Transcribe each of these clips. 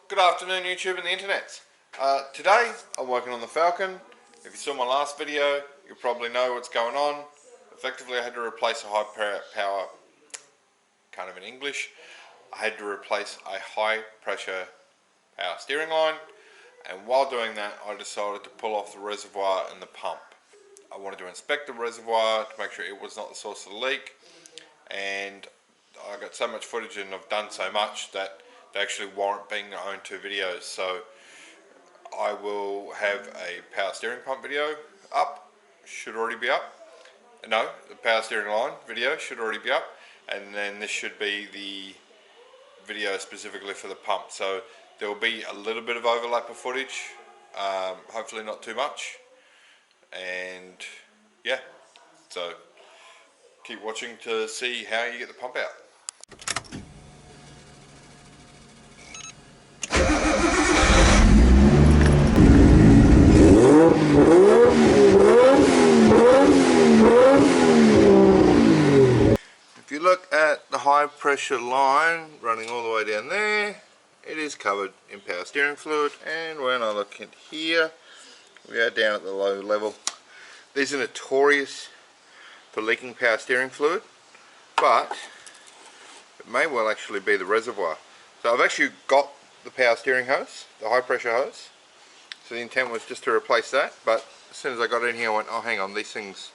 Good afternoon, YouTube and the internet. Today I'm working on the Falcon. If you saw my last video, you probably know what's going on. Effectively, I had to replace a high power, can't even English. I had to replace a high pressure power steering line, and while doing that I decided to pull off the reservoir and the pump. I wanted to inspect the reservoir to make sure it was not the source of the leak, and I got so much footage and I've done so much that they actually warrant being their own two videos. So I will have a power steering pump video up, should already be up. No, the power steering line video should already be up, and then this should be the video specifically for the pump. So there will be a little bit of overlap of footage, hopefully not too much, and yeah, so keep watching to see how you get the pump out. If you look at the high pressure line running all the way down there, it is covered in power steering fluid, and when I look in here, we are down at the low level. These are notorious for leaking power steering fluid, but it may well actually be the reservoir. So I've actually got the power steering hose, the high pressure hose, so the intent was just to replace that, but as soon as I got in here I went, oh hang on, these things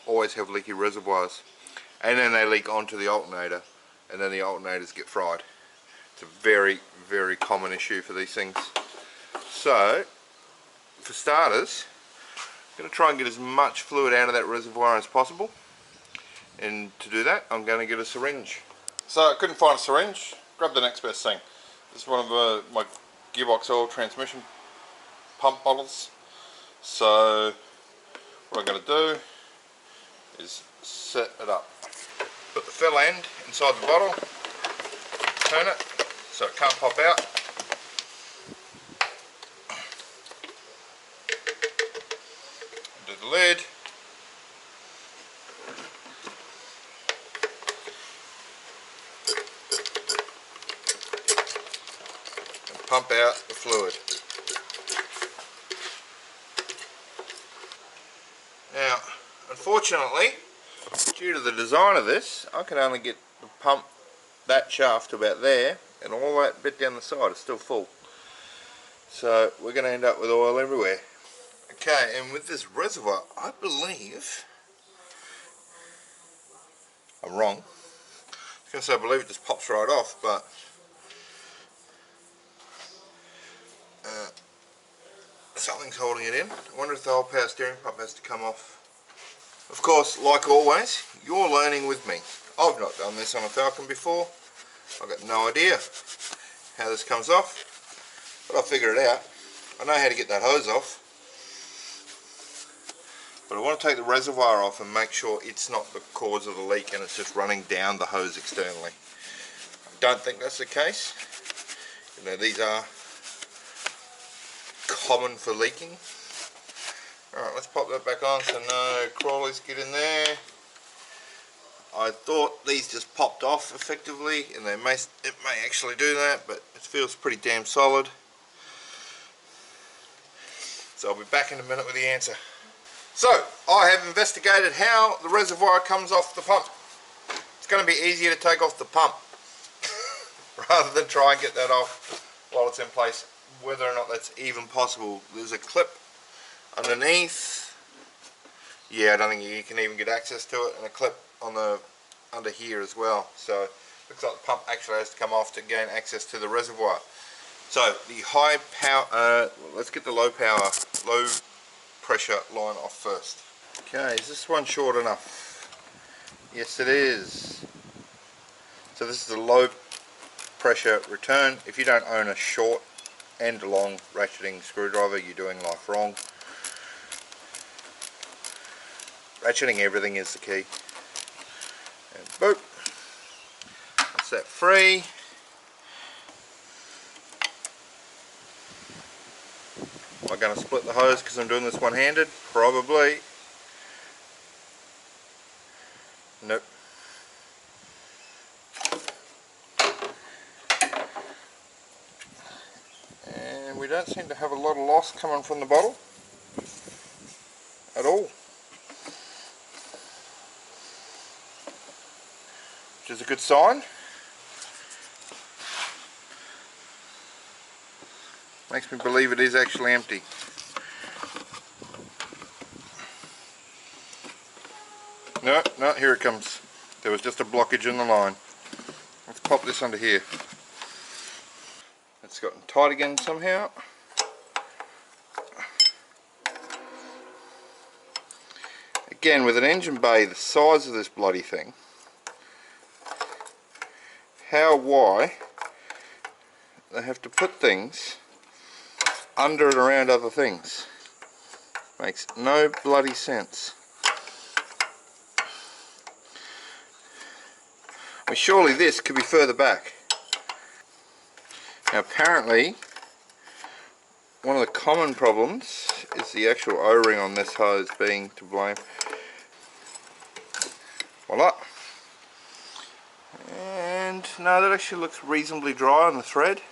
always have leaky reservoirs, and then they leak onto the alternator, and then the alternators get fried. It's a very, very common issue for these things. So for starters, I'm going to try and get as much fluid out of that reservoir as possible, and to do that I'm going to get a syringe. So I couldn't find a syringe, grabbed the next best thing. This is one of my gearbox oil transmission pump bottles. So what I'm going to do is set it up. Put the fill end inside the bottle, turn it so it can't pop out. Do the lid. And pump out the fluid. Now, unfortunately, due to the design of this, I can only get the pump, that shaft to about there, and all that bit down the side is still full. So we're going to end up with oil everywhere. Okay, and with this reservoir, I believe, I'm wrong. I was going to say I believe it just pops right off, but something's holding it in. I wonder if the whole power steering pump has to come off. Of course, like always, you're learning with me. I've not done this on a Falcon before. I've got no idea how this comes off, but I'll figure it out. I know how to get that hose off, but I want to take the reservoir off and make sure it's not the cause of the leak and it's just running down the hose externally. I don't think that's the case. You know, these are common for leaking. Alright, let's pop that back on so no crawlies get in there. I thought these just popped off effectively, and it may actually do that, but it feels pretty damn solid. So I'll be back in a minute with the answer. So, I have investigated how the reservoir comes off the pump. It's going to be easier to take off the pump rather than try and get that off while it's in place, whether or not that's even possible. There's a clip underneath. Yeah, I don't think you can even get access to it, and a clip on the under here as well. So looks like the pump actually has to come off to gain access to the reservoir. So the high power, let's get the low pressure line off first. Okay, is this one short enough? Yes, it is. So this is a low pressure return. If you don't own a short and long ratcheting screwdriver, you're doing life wrong. Ratcheting everything is the key. And boop, that's that free. Am I going to split the hose because I'm doing this one-handed? Probably. Nope. we don't seem to have a lot of loss coming from the bottle at all, which is a good sign. Makes me believe it is actually empty. No, here it comes. There was just a blockage in the line. Let's pop this under here. It's gotten tight again somehow. Again, with an engine bay the size of this bloody thing, why they have to put things under and around other things makes no bloody sense. I mean, surely this could be further back. Now apparently one of the common problems is the actual O-ring on this hose being to blame. Voila. And no, that actually looks reasonably dry on the thread,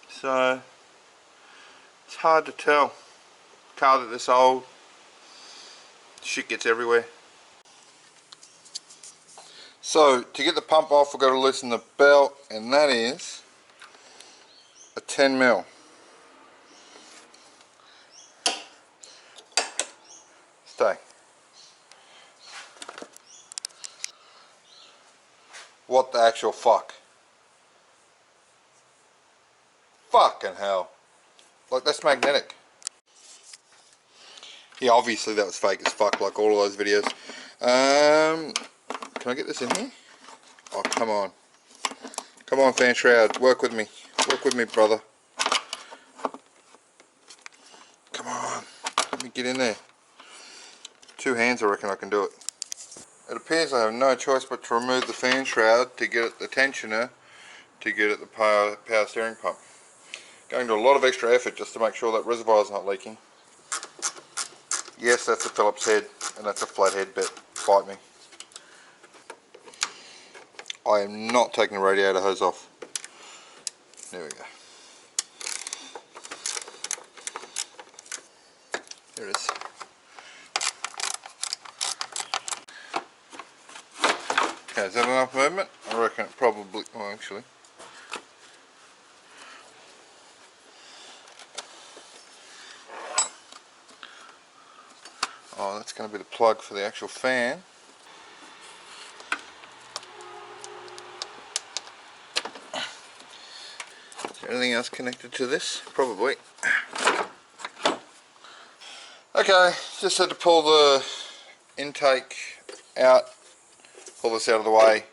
so it's hard to tell. Car that this old, shit gets everywhere. So to get the pump off, we've got to loosen the belt, and that is a 10mm. Stay. What the actual fuck? Fucking hell. Like, that's magnetic. Yeah, obviously that was fake as fuck, like all of those videos. Can I get this in here? Oh, come on. Come on, fan shroud. Work with me. Work with me, brother. Come on. Let me get in there. 2 hands, I reckon I can do it. It appears I have no choice but to remove the fan shroud to get at the tensioner to get at the power steering pump. Going to a lot of extra effort just to make sure that reservoir is not leaking. Yes, that's a Phillips head, and that's a flathead bit. Fight me. I am not taking the radiator hose off. There we go. There it is. Okay, is that enough movement? I reckon it probably, well actually. Oh, that's going to be the plug for the actual fan. Is there anything else connected to this? Probably. Okay, just had to pull the intake out, pull this out of the way,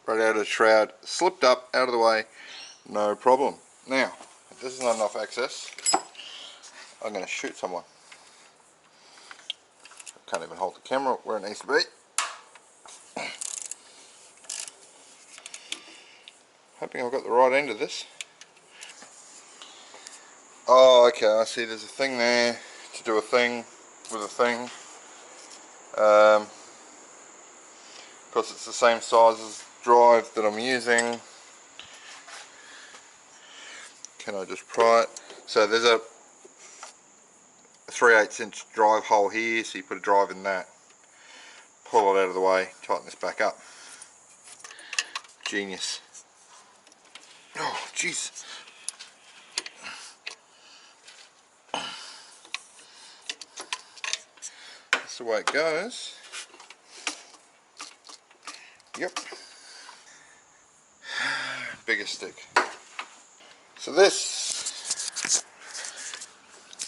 radiator shroud slipped up, out of the way, no problem. Now, if this is not enough access, I'm going to shoot someone. I can't even hold the camera where it needs to be. Hoping I've got the right end of this. Oh, okay, I see there's a thing there to do a thing with a thing. Because it's the same size as drive that I'm using. Can I just pry it? So there's a 3/8 inch drive hole here, so you put a drive in that. Pull it out of the way, tighten this back up. Genius. Oh, jeez. That's the way it goes. Yep. Bigger stick. So this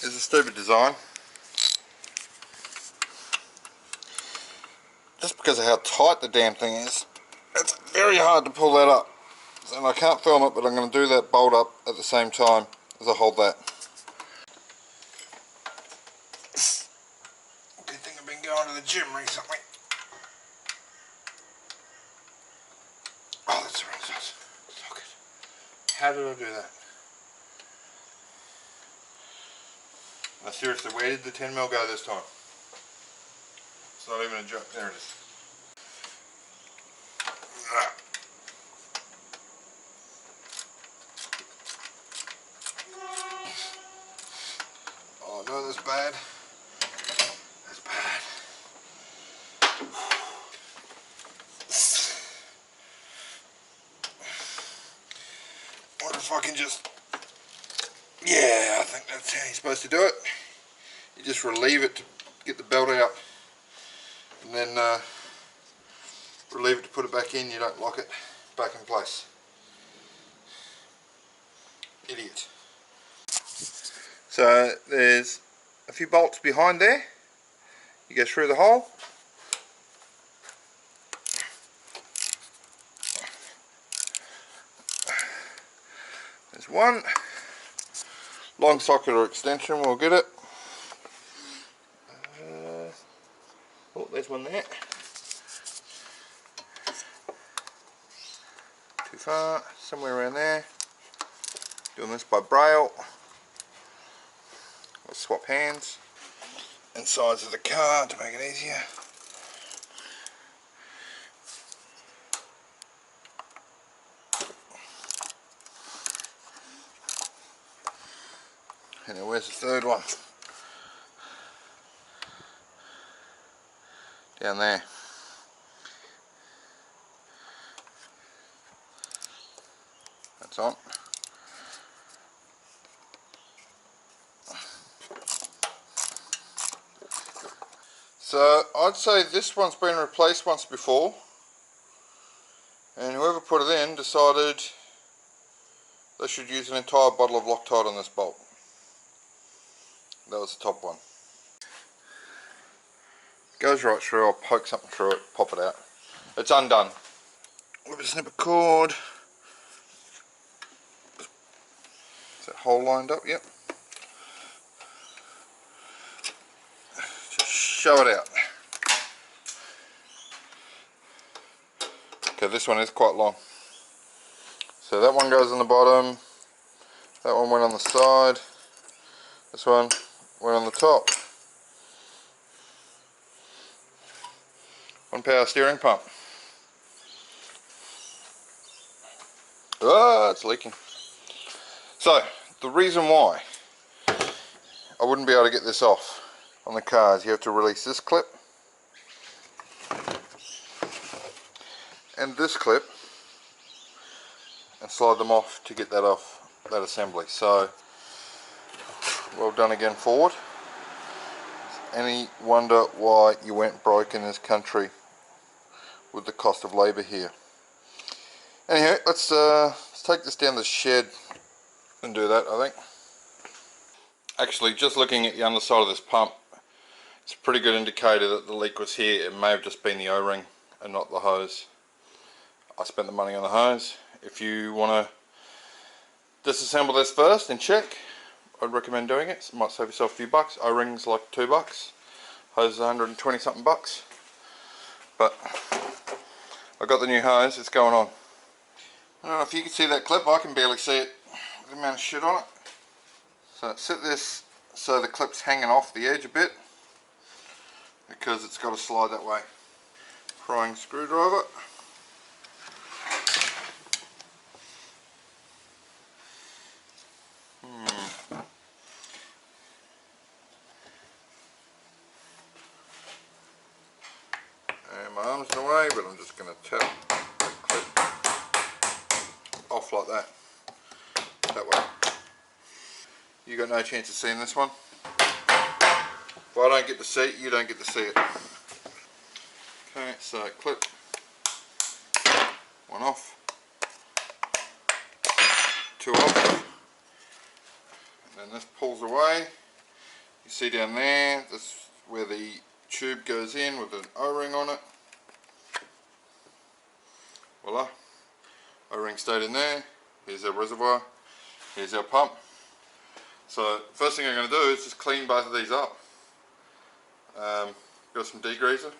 is a stupid design. Just because of how tight the damn thing is, it's very hard to pull that up. And I can't film it, but I'm going to do that bolt up at the same time as I hold that. Good thing I've been going to the gym recently. Oh, that's the right size. Look it. How did I do that? Now seriously, where did the 10mm go this time? It's not even a joke. There it is. that's bad. That's bad. What if I can just... Yeah, I think that's how you're supposed to do it. You just relieve it to get the belt out. And then relieve it to put it back in. You don't lock it back in place. Idiot. So there's a few bolts behind there. You go through the hole. There's one. Long socket or extension, we'll get it. Oh, there's one there. Too far, somewhere around there. Doing this by braille. We'll swap hands and sides of the car to make it easier. And then where's the third one? Down there. That's on. So I'd say this one's been replaced once before, and whoever put it in decided they should use an entire bottle of Loctite on this bolt. That was the top one. Goes right through. I'll poke something through it, pop it out. It's undone. With a snip of cord. Is that hole lined up? Yep. Just shove it out. Okay, this one is quite long. So that one goes on the bottom. That one went on the side. This one went on the top. One power steering pump. Ah, it's leaking. So, the reason why I wouldn't be able to get this off on the car is you have to release this clip and this clip and slide them off to get that off that assembly. So, well done again, Ford. Any wonder why you went broke in this country with the cost of labour here? Anyhow, let's take this down the shed and do that, I think. Actually, just looking at the underside of this pump, it's a pretty good indicator that the leak was here. It may have just been the O-ring and not the hose. I spent the money on the hose. If you want to disassemble this first and check, I'd recommend doing it. It might save yourself a few bucks. O-ring's like $2, hose is 120 something bucks. But I got the new hose, it's going on. I don't know if you can see that clip, I can barely see it with the amount of shit on it. So set this so the clip's hanging off the edge a bit, because it's got to slide that way. Prying screwdriver. And my arm's in the way, but I'm just going to tap the clip off like that. That way. You got no chance of seeing this one. If I don't get to see it, you don't get to see it. Okay, so clip. One off. Two off. And then this pulls away. You see down there, this where the tube goes in with an O-ring on it. Voila. O-ring stayed in there. Here's our reservoir. Here's our pump. So first thing I'm going to do is just clean both of these up. Got some degreaser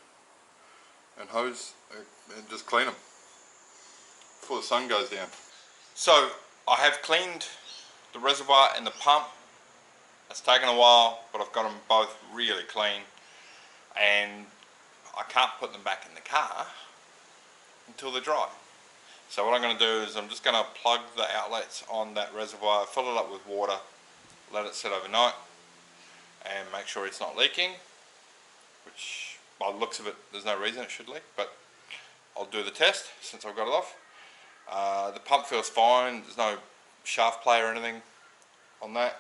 and hose and just clean them before the sun goes down. So I have cleaned the reservoir and the pump. It's taken a while, but I've got them both really clean, and I can't put them back in the car until they're dry. So what I'm going to do is I'm just going to plug the outlets on that reservoir, fill it up with water, let it sit overnight, and make sure it's not leaking, which by the looks of it there's no reason it should leak, but I'll do the test since I've got it off. The pump feels fine, there's no shaft play or anything on that.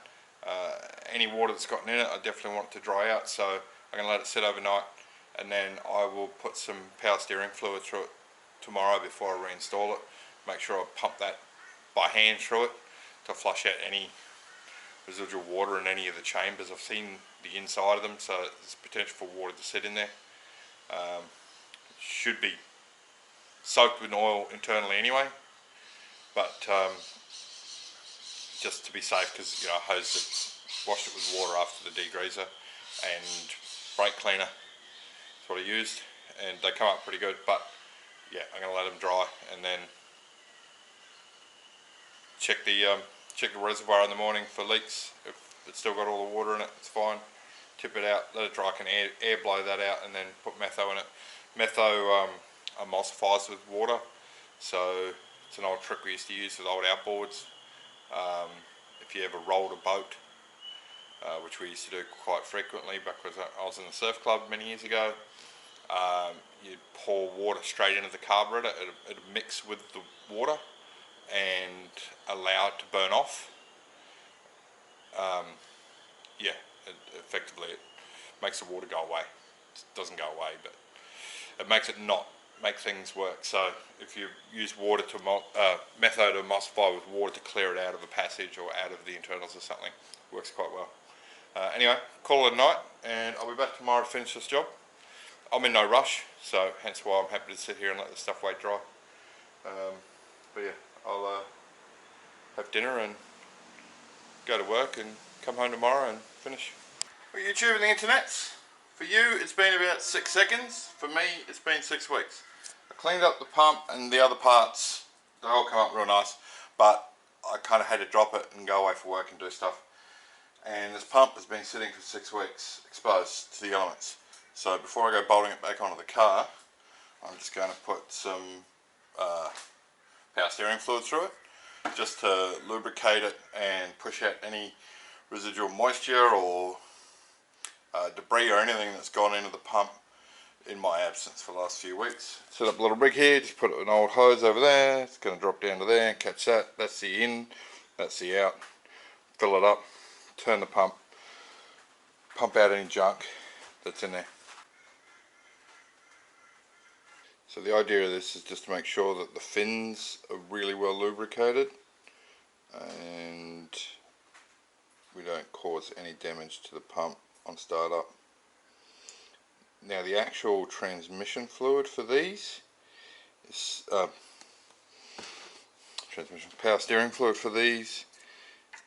Any water that's gotten in it, I definitely want it to dry out, so I'm going to let it sit overnight, and then I will put some power steering fluid through it tomorrow before I reinstall it. Make sure I pump that by hand through it to flush out any residual water in any of the chambers. I've seen the inside of them, so there's potential for water to sit in there. It should be soaked with oil internally anyway, but just to be safe, because you know, I hosed it, washed it with water after the degreaser, and brake cleaner is what I used, and they come up pretty good. But yeah, I'm going to let them dry, and then check the reservoir in the morning for leaks. If it's still got all the water in it, it's fine. Tip it out, let it dry, I can air blow that out, and then put metho in it. Metho emulsifies with water, so it's an old trick we used to use with old outboards. If you ever rolled a boat, which we used to do quite frequently back when I was in the surf club many years ago, you'd pour water straight into the carburetor. It'd mix with the water and allow it to burn off. Yeah, effectively it makes the water go away. It doesn't go away, but it makes it not make things work. So if you use water to metho to emulsify with water to clear it out of a passage or out of the internals or something, it works quite well. Anyway, call it a night, and I'll be back tomorrow to finish this job. I'm in no rush, so hence why I'm happy to sit here and let the stuff wait dry. But yeah, I'll have dinner and go to work and come home tomorrow and finish. For YouTube and the internets, for you it's been about 6 seconds, for me it's been 6 weeks. I cleaned up the pump and the other parts, they all come up real nice, but I kind of had to drop it and go away for work and do stuff. And this pump has been sitting for 6 weeks exposed to the elements. So before I go bolting it back onto the car, I'm just going to put some power steering fluid through it, just to lubricate it and push out any residual moisture or debris or anything that's gone into the pump in my absence for the last few weeks. Set up a little rig here, just put an old hose over there, it's going to drop down to there and catch that. That's the in, that's the out. Fill it up, turn the pump out any junk that's in there. So the idea of this is just to make sure that the fins are really well lubricated and we don't cause any damage to the pump on startup. Now the actual transmission fluid for these is power steering fluid for these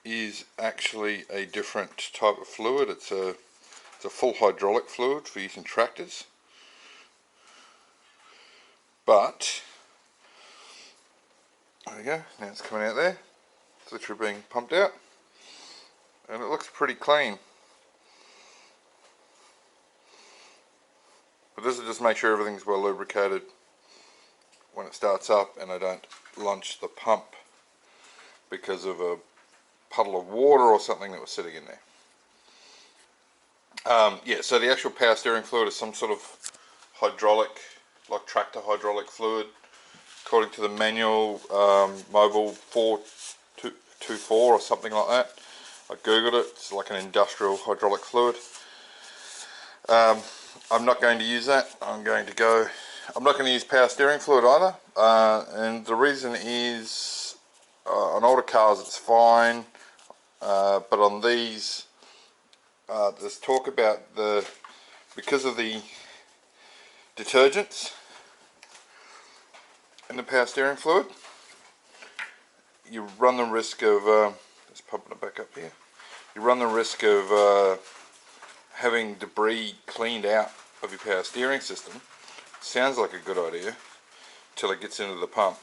is actually a different type of fluid. It's a full hydraulic fluid for using tractors. But there we go, now it's coming out there. It's literally being pumped out and it looks pretty clean. But this will just make sure everything's well lubricated when it starts up and I don't launch the pump because of a puddle of water or something that was sitting in there. Yeah, so the actual power steering fluid is some sort of hydraulic, like tractor hydraulic fluid, according to the manual, Mobile 424 or something like that. I googled it, it's like an industrial hydraulic fluid. I'm not going to use that. I'm not going to use power steering fluid either, and the reason is on older cars it's fine, but on these there's talk about because of the detergents in the power steering fluid, you run the risk of just pumping it back up here. You run the risk of having debris cleaned out of your power steering system. Sounds like a good idea till it gets into the pump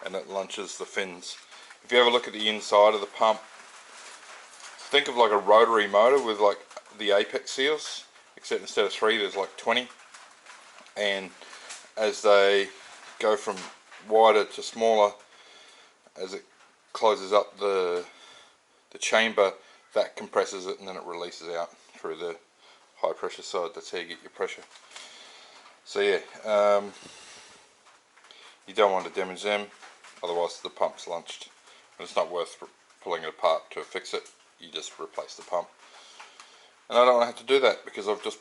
and it launches the fins. If you have a look at the inside of the pump, think of like a rotary motor with like the apex seals, except instead of 3 there's like 20, and as they go from wider to smaller, as it closes up the chamber, that compresses it and then it releases out through the high pressure side. That's how you get your pressure. So yeah, you don't want to damage them, otherwise the pump's lunched. And it's not worth pulling it apart to fix it. You just replace the pump. And I don't want to have to do that because I'm just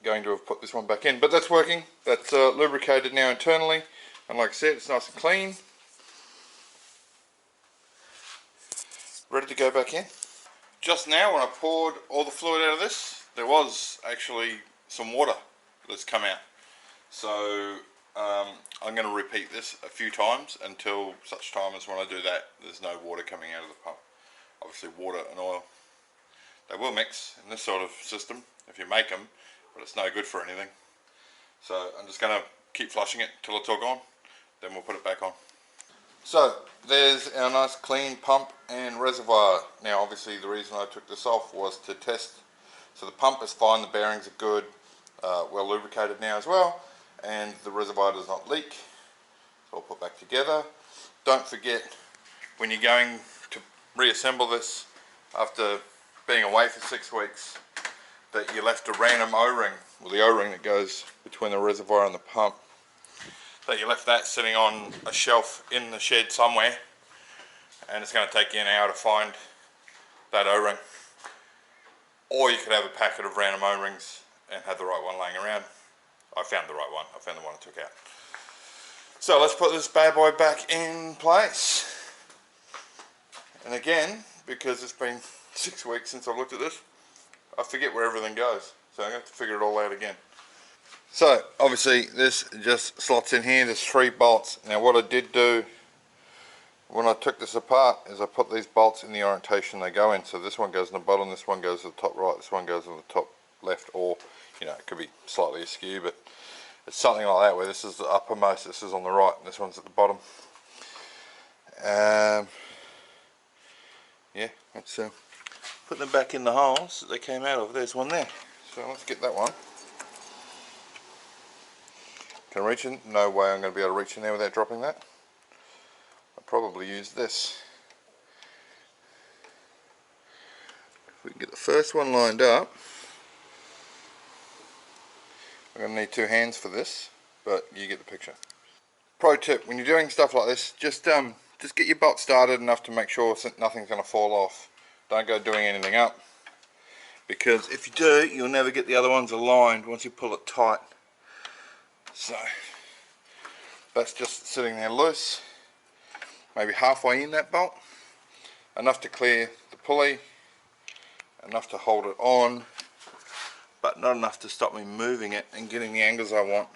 going to have put this one back in. But that's working. That's lubricated now internally. And like I said, it's nice and clean. Ready to go back in. Just now when I poured all the fluid out of this, there was actually some water that's come out. So I'm going to repeat this a few times until such time as when I do that, there's no water coming out of the pump. Obviously water and oil, they will mix in this sort of system if you make them, but it's no good for anything. So I'm just going to keep flushing it till it's all gone, then we'll put it back on. So there's our nice clean pump and reservoir. Now obviously the reason I took this off was to test. So the pump is fine, the bearings are good, well lubricated now as well, and the reservoir does not leak. So I'll put back together. Don't forget when you're going to reassemble this after being away for 6 weeks that you left a random O-ring, or the O-ring that goes between the reservoir and the pump, that you left that sitting on a shelf in the shed somewhere, and it's going to take you an hour to find that O-ring. Or you could have a packet of random O-rings and have the right one laying around. I found the right one. I found the one I took out. So let's put this bad boy back in place. And again, because it's been 6 weeks since I've looked at this, I forget where everything goes. So I'm going to have to figure it all out again. So obviously this just slots in here. There's 3 bolts. Now what I did do when I took this apart is I put these bolts in the orientation they go in. So this one goes in the bottom, this one goes to the top right, this one goes on the top left, or you know, it could be slightly askew, but it's something like that, where this is the uppermost, this is on the right, and this one's at the bottom. Yeah, let's put them back in the holes that they came out of. There's one there. So let's get that one. Can I reach in? No way I'm going to be able to reach in there without dropping that. I'll probably use this. If we can get the first one lined up. I'm going to need 2 hands for this, but you get the picture. Pro tip, when you're doing stuff like this, just get your bolt started enough to make sure nothing's going to fall off. Don't go doing anything up, because if you do, you'll never get the other ones aligned once you pull it tight. So that's just sitting there loose, maybe halfway in that bolt, enough to clear the pulley, enough to hold it on, but not enough to stop me moving it and getting the angles I want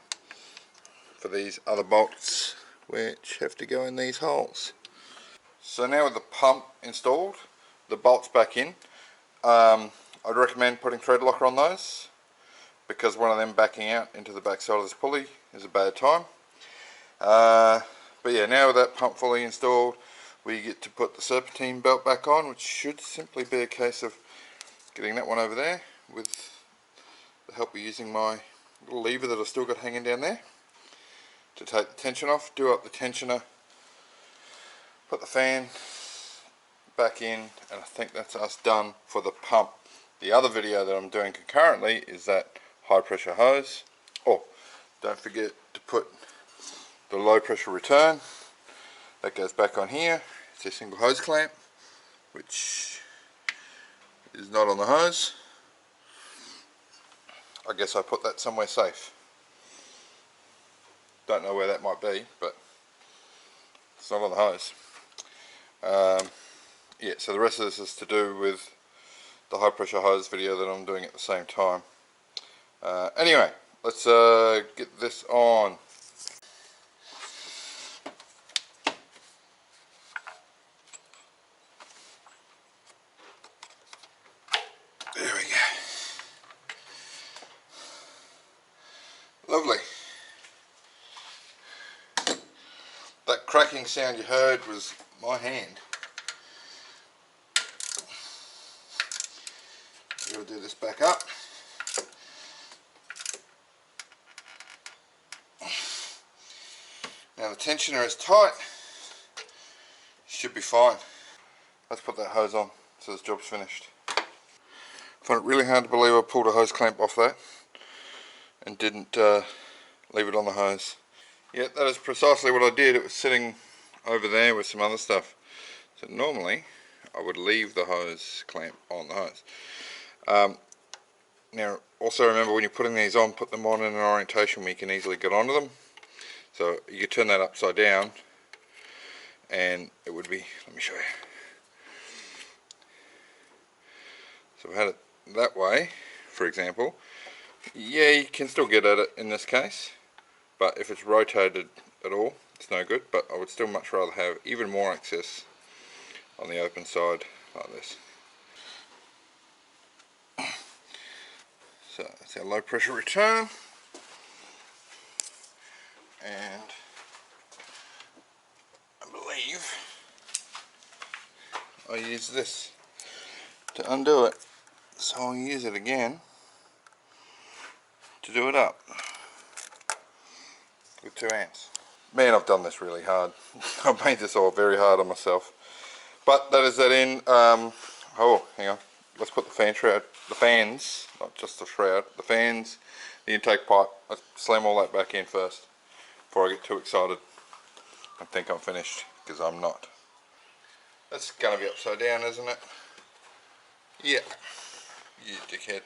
for these other bolts, which have to go in these holes. So now with the pump installed, the bolts back in, I'd recommend putting thread locker on those, because one of them backing out into the back side of this pulley is a bad time. But yeah, now with that pump fully installed, we get to put the serpentine belt back on, which should simply be a case of getting that one over there with the help of using my little lever that I've still got hanging down there to take the tension off, do up the tensioner, put the fan back in, and I think that's us done for the pump. The other video that I'm doing concurrently is that high pressure hose. Oh, don't forget to put the low pressure return. That goes back on here. It's a single hose clamp, which is not on the hose. I guess I put that somewhere safe. Don't know where that might be, but it's not on the hose. Yeah, so the rest of this is to do with the high pressure hose video that I'm doing at the same time. Anyway, let's get this on. There we go. Lovely. That cracking sound you heard was my hand. I'm going to do this back up. Now the tensioner is tight, should be fine. Let's put that hose on so this job's finished. Find it really hard to believe I pulled a hose clamp off that and didn't leave it on the hose. Yeah, that is precisely what I did. It was sitting over there with some other stuff. So normally I would leave the hose clamp on the hose. Now also remember, when you're putting these on, put them on in an orientation where you can easily get onto them. So you could turn that upside down and it would be, let me show you. So I've had it that way, for example. Yeah, you can still get at it in this case, but if it's rotated at all, it's no good. But I would still much rather have even more access on the open side like this. So that's our low pressure return, and I believe I use this to undo it, so I'll use it again to do it up with 2 amps. Man, I've done this really hard. I've made this all very hard on myself, but that is that in. Oh, hang on, let's put the fan shroud, the fans, not just the shroud, the fans, the intake pipe, let's slam all that back in first before I get too excited and think I'm finished, because I'm not. That's gonna be upside down, isn't it? Yeah, you dickhead.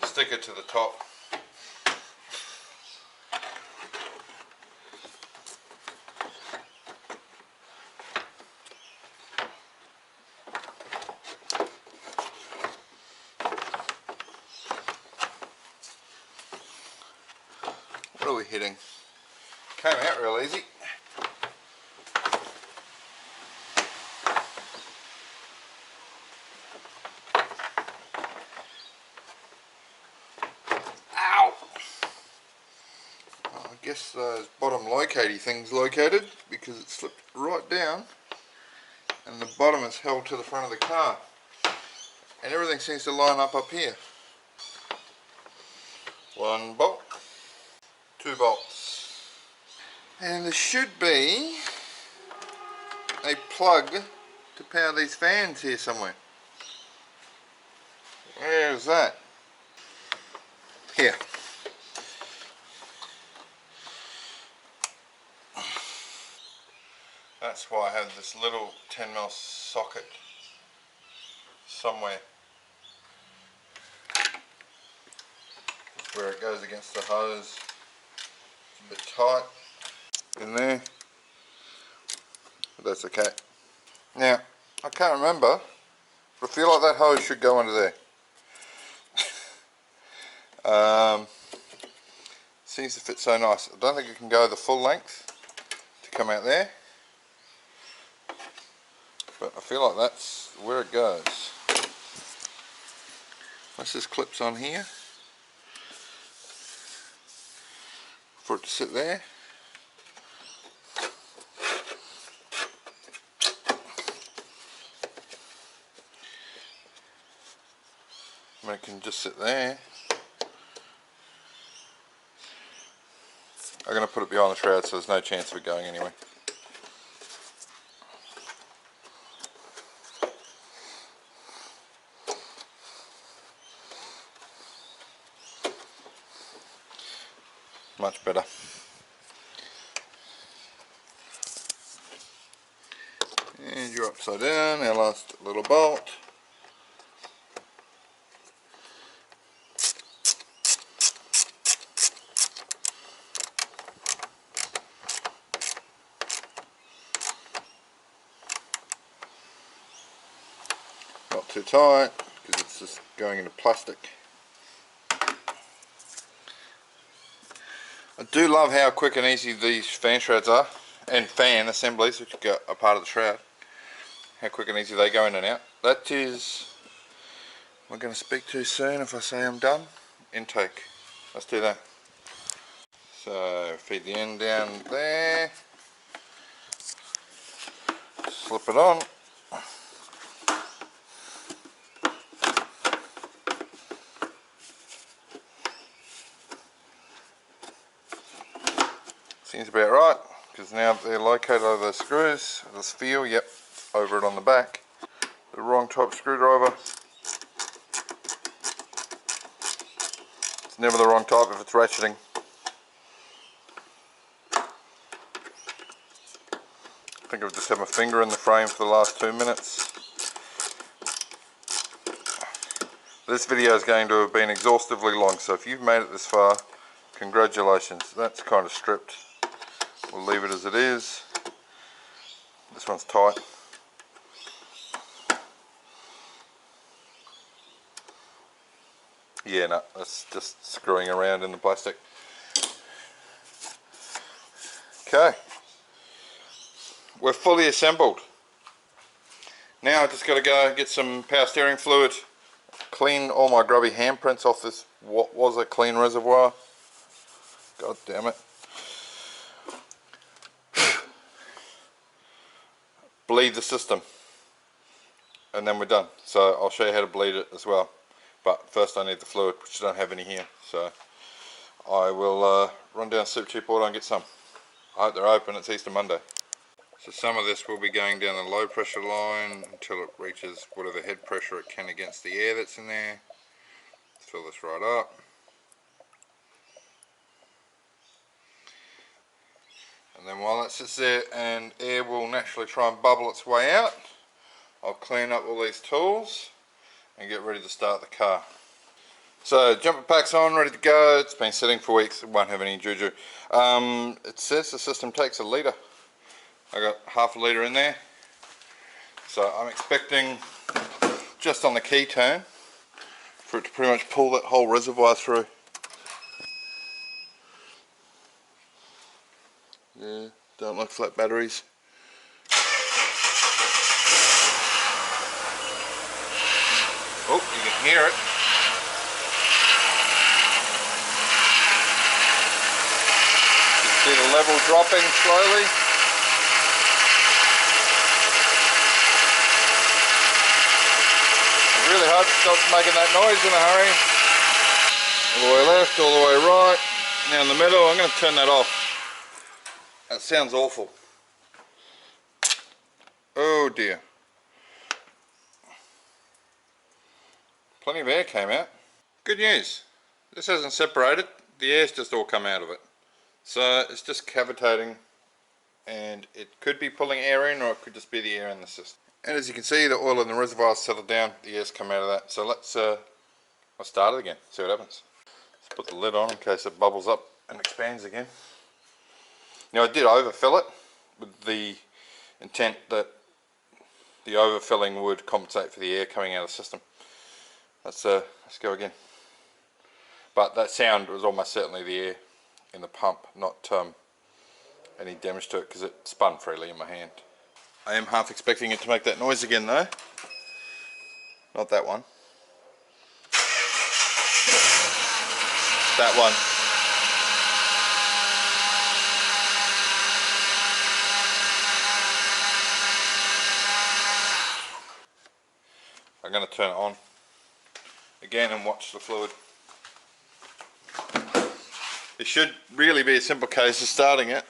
Stick it to the top. What are we hitting? Came out real easy. Ow! Well, I guess those bottom locatey things located, because it slipped right down and the bottom is held to the front of the car. And everything seems to line up here. 1 bolt, 2 bolts. And there should be a plug to power these fans here somewhere. Where is that? Here. That's why I have this little 10mm socket somewhere where it goes against the hose. It's a bit tight in there, but that's okay. Now, I can't remember, but I feel like that hose should go under there. Seems to fit so nice. I don't think it can go the full length to come out there, but I feel like that's where it goes. Once this clips on here, for it to sit there, I mean, it can just sit there. I'm going to put it behind the shroud so there's no chance of it going anywhere. Much better. And you're upside down, our last little bolt. Not too tight, because it's just going into plastic. I do love how quick and easy these fan shrouds are, and fan assemblies, which are a part of the shroud. How quick and easy they go in and out. That is, we're going to speak too soon if I say I'm done. Intake. Let's do that. So feed the end down there. Slip it on. Seems about right. because now they're located over those screws. This feel, yep, over it on the back. The wrong type of screwdriver. It's never the wrong type if it's ratcheting. I think I've just had my finger in the frame for the last 2 minutes. This video is going to have been exhaustively long, so if you've made it this far, congratulations. That's kind of stripped. We'll leave it as it is. This one's tight. Yeah, no, that's just screwing around in the plastic. Okay, we're fully assembled. Now I just got to go get some power steering fluid, clean all my grubby handprints off this what was a clean reservoir. God damn it. Bleed the system, and then we're done. So I'll show you how to bleed it as well. But first I need the fluid, which I don't have any here. So I will run down Supercheap Auto and get some. I hope they're open. It's Easter Monday. So some of this will be going down the low pressure line until it reaches whatever head pressure it can against the air that's in there. Fill this right up. And then while that sits there and air will naturally try and bubble its way out, I'll clean up all these tools and get ready to start the car. So jumper pack's on, ready to go. It's been sitting for weeks, it won't have any juju. It says the system takes 1 litre. I got half a litre in there. So I'm expecting, just on the key turn, for it to pretty much pull that whole reservoir through. Yeah, don't like flat batteries. Oh, you can hear it. You see the level dropping slowly. I really hope it stops making that noise in a hurry. All the way left, all the way right. Now in the middle, I'm going to turn that off. That sounds awful. Oh dear. Plenty of air came out. Good news. This hasn't separated. The air's just all come out of it. So it's just cavitating, and it could be pulling air in, or it could just be the air in the system. And as you can see, the oil in the reservoir's settled down. The air's come out of that. So let's I'll start it again. See what happens. Let's put the lid on in case it bubbles up and expands again. Now I did overfill it with the intent that the overfilling would compensate for the air coming out of the system. Let's go again. But that sound was almost certainly the air in the pump, not any damage to it, because it spun freely in my hand. I am half expecting it to make that noise again though. Not that one. That one. I'm going to turn it on again and watch the fluid. It should really be a simple case of starting it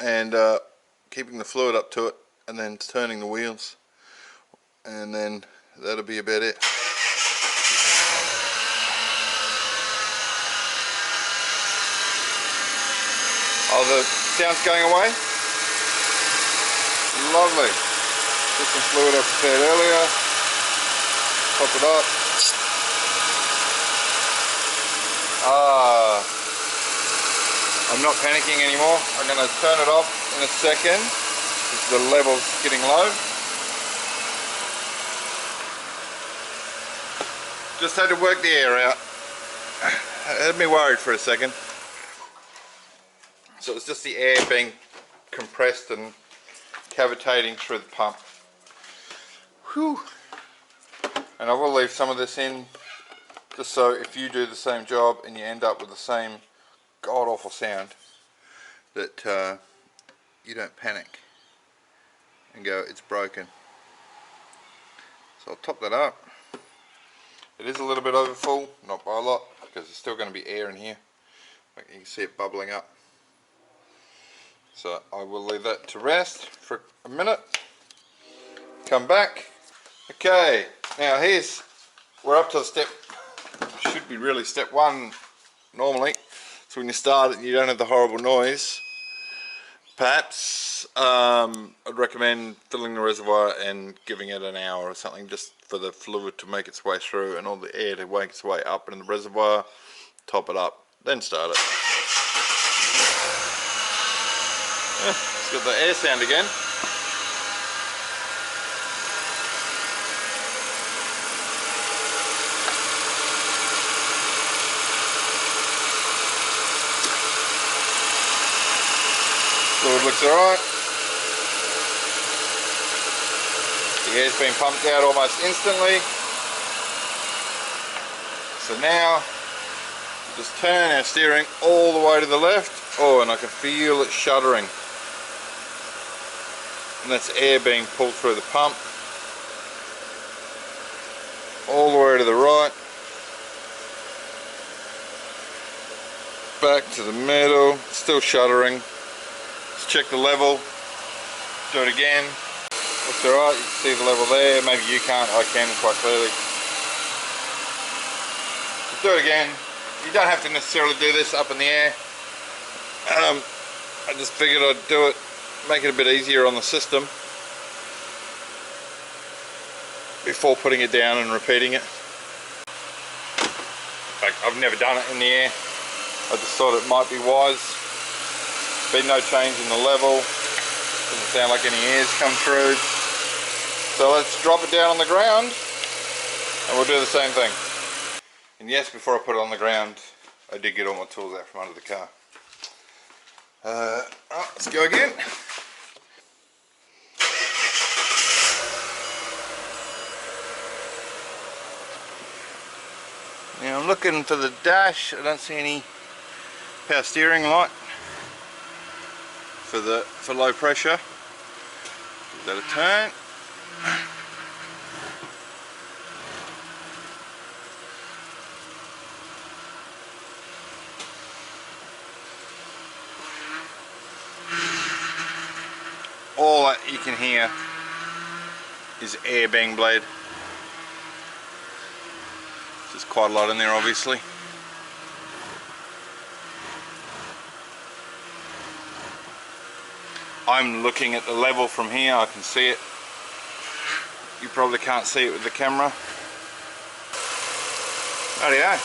and keeping the fluid up to it and then turning the wheels, and then that'll be about it. Oh, the sound's going away? Lovely. Just some fluid I prepared earlier. Top it up. I'm not panicking anymore. I'm going to turn it off in a second because the level's getting low. Just had to work the air out. It had me worried for a second. So it's just the air being compressed and cavitating through the pump. Whew. And I will leave some of this in just so if you do the same job and you end up with the same god awful sound, that you don't panic and go, it's broken. So I'll top that up. It is a little bit over full, not by a lot, because there's still going to be air in here. You can see it bubbling up. So I will leave that to rest for a minute. Come back. Okay, now we're up to the step, should be really step one normally. So when you start it, you don't have the horrible noise. Perhaps I'd recommend filling the reservoir and giving it an hour or something, just for the fluid to make its way through and all the air to make its way up in the reservoir. Top it up, then start it. It's got the air sound again. Fluid looks alright. The air's been pumped out almost instantly. So now, just turn our steering all the way to the left. Oh, and I can feel it shuddering. And that's air being pulled through the pump. All the way to the right. Back to the middle, still shuddering. Let's check the level. Do it again. Looks alright, you can see the level there. Maybe you can't, I can quite clearly. Do it again. You don't have to necessarily do this up in the air. I just figured I'd do it, make it a bit easier on the system before putting it down and repeating it. In fact, I've never done it in the air. I just thought it might be wise. Been no change in the level. Doesn't sound like any air's come through. So let's drop it down on the ground and we'll do the same thing. And yes, before I put it on the ground, I did get all my tools out from under the car. Let's go again. Now I'm looking for the dash. I don't see any power steering light for low pressure. Give that a turn. All that you can hear is air being bled. There's quite a lot in there, obviously. I'm looking at the level from here, I can see it. You probably can't see it with the camera. Rightio.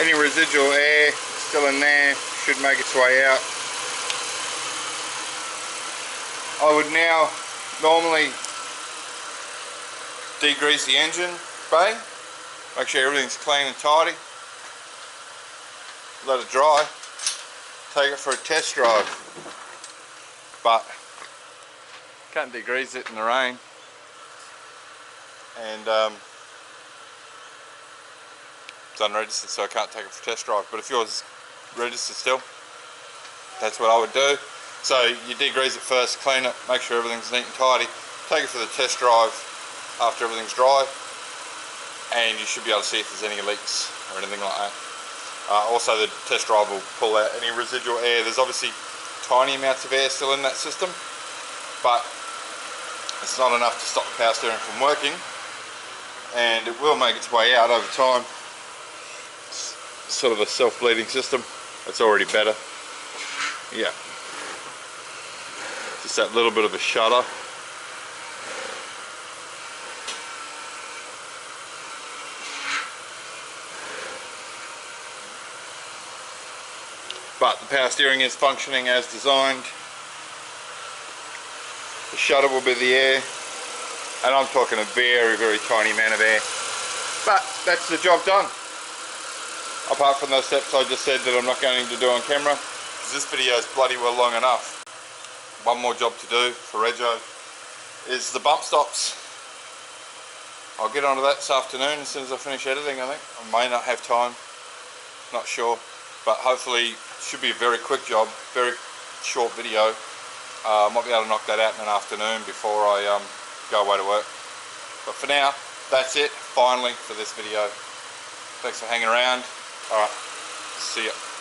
Any residual air still in there should make its way out. I would now normally degrease the engine bay, make sure everything's clean and tidy, let it dry, take it for a test drive, but can't degrease it in the rain, and it's unregistered, so I can't take it for a test drive. But if yours is registered still, that's what I would do. So you degrease it first, clean it, make sure everything's neat and tidy, take it for the test drive after everything's dry, and you should be able to see if there's any leaks or anything like that. Also the test drive will pull out any residual air. There's obviously tiny amounts of air still in that system, but it's not enough to stop the power steering from working, and it will make its way out over time. It's sort of a self-bleeding system. It's already better. Yeah. Just that little bit of a shudder. But the power steering is functioning as designed. The shudder will be the air, and I'm talking a very, very tiny amount of air. But that's the job done. Apart from those steps I just said that I'm not going to do on camera, because this video is bloody well long enough. One more job to do for Rego is the bump stops. I'll get onto that this afternoon as soon as I finish editing, I think. I may not have time, not sure, but hopefully should be a very quick job, very short video. I might be able to knock that out in an afternoon before I go away to work. But for now, that's it, finally, for this video. Thanks for hanging around. Alright, See ya.